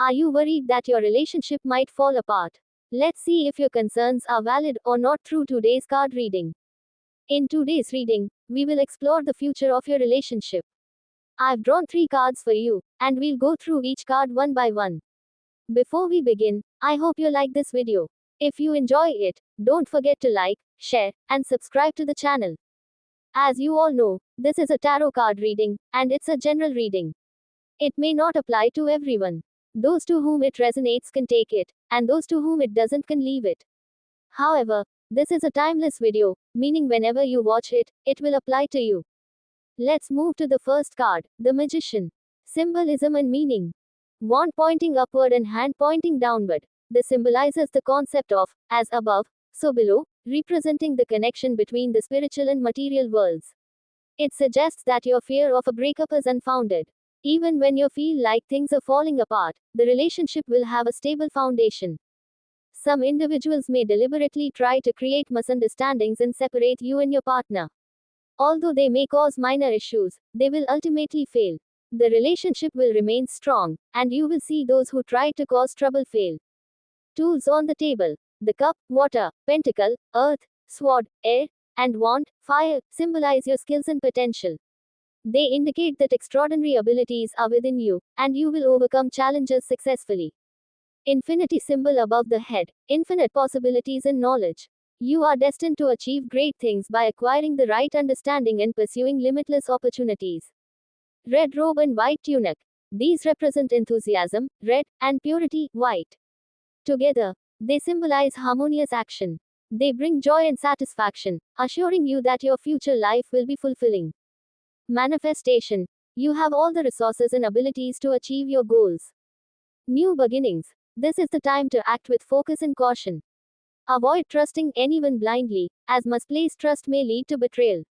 Are you worried that your relationship might fall apart? Let's see if your concerns are valid or not through today's card reading. In today's reading, we will explore the future of your relationship. I've drawn 3 cards for you, and we'll go through each card one by one. Before we begin, I hope you like this video. If you enjoy it, don't forget to like, share, and subscribe to the channel. As you all know, this is a tarot card reading, and it's a general reading. It may not apply to everyone. Those to whom it resonates can take it, and those to whom it doesn't can leave it. However, this is a timeless video, meaning whenever you watch it, it will apply to you. Let's move to the first card, the Magician. Symbolism and meaning. Wand pointing upward and hand pointing downward. This symbolizes the concept of, as above, so below, representing the connection between the spiritual and material worlds. It suggests that your fear of a breakup is unfounded. Even when you feel like things are falling apart, the relationship will have a stable foundation. Some individuals may deliberately try to create misunderstandings and separate you and your partner. Although they may cause minor issues, they will ultimately fail. The relationship will remain strong, and you will see those who try to cause trouble fail. Tools on the table. The cup, water, pentacle, earth, sword, air, and wand, fire, symbolize your skills and potential. They indicate that extraordinary abilities are within you, and you will overcome challenges successfully. Infinity symbol above the head, infinite possibilities and knowledge. You are destined to achieve great things by acquiring the right understanding and pursuing limitless opportunities. Red robe and white tunic. These represent enthusiasm, red, and purity, white. Together, they symbolize harmonious action. They bring joy and satisfaction, assuring you that your future life will be fulfilling. Manifestation. You have all the resources and abilities to achieve your goals. New beginnings. This is the time to act with focus and caution. Avoid trusting anyone blindly, as misplaced trust may lead to betrayal.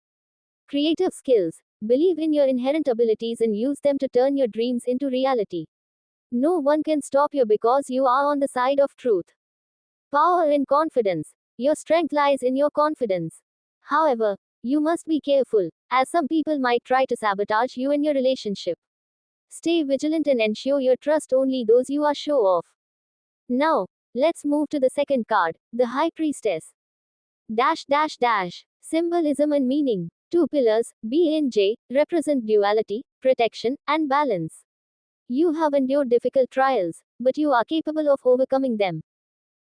Creative skills. Believe in your inherent abilities and use them to turn your dreams into reality. No one can stop you because you are on the side of truth. Power and confidence. Your strength lies in your confidence. However, you must be careful, as some people might try to sabotage you and your relationship. Stay vigilant and ensure you trust only those you are sure of. Now, let's move to the second card, the High Priestess. Symbolism and meaning. 2 pillars, B and J, represent duality, protection, and balance. You have endured difficult trials, but you are capable of overcoming them.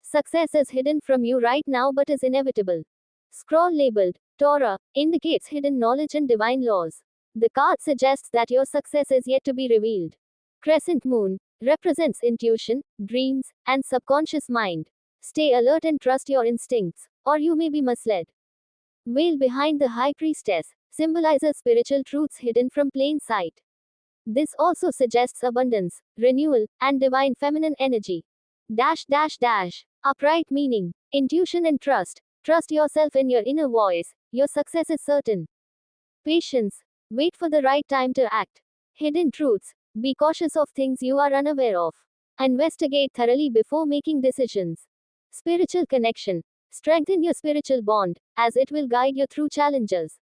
Success is hidden from you right now but is inevitable. Scroll labeled Torah indicates hidden knowledge and divine laws. The card suggests that your success is yet to be revealed. Crescent moon represents intuition, dreams, and subconscious mind. Stay alert and trust your instincts, or you may be misled. Veil behind the High Priestess symbolizes spiritual truths hidden from plain sight. This also suggests abundance, renewal, and divine feminine energy. Upright meaning. Intuition and trust. Trust yourself and your inner voice. Your success is certain. Patience. Wait for the right time to act. Hidden truths. Be cautious of things you are unaware of. Investigate thoroughly before making decisions. Spiritual connection. Strengthen your spiritual bond, as it will guide you through challenges.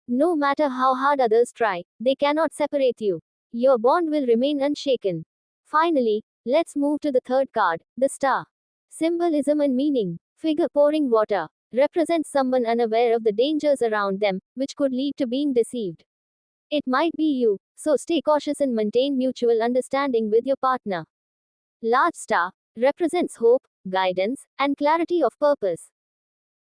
No matter how hard others try, they cannot separate you. Your bond will remain unshaken. Finally, let's move to the third card, the Star. Symbolism and meaning. Figure pouring water represents someone unaware of the dangers around them, which could lead to being deceived. It might be you, so stay cautious and maintain mutual understanding with your partner. Large star represents hope, guidance, and clarity of purpose.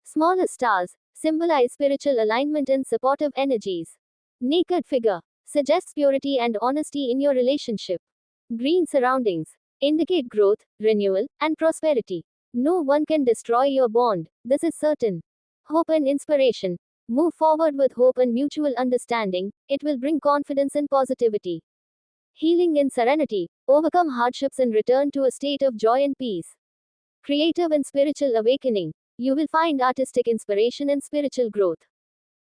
Smaller stars symbolize spiritual alignment and supportive energies. Naked figure suggests purity and honesty in your relationship. Green surroundings indicate growth, renewal, and prosperity. No one can destroy your bond, this is certain. Hope and inspiration. Move forward with hope and mutual understanding, it will bring confidence and positivity. Healing and serenity. Overcome hardships and return to a state of joy and peace. Creative and spiritual awakening. You will find artistic inspiration and spiritual growth.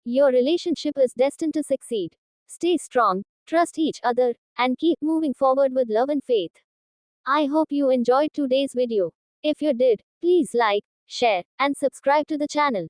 Your relationship is destined to succeed. Stay strong, trust each other, and keep moving forward with love and faith. I hope you enjoyed today's video. If you did, please like, share, and subscribe to the channel.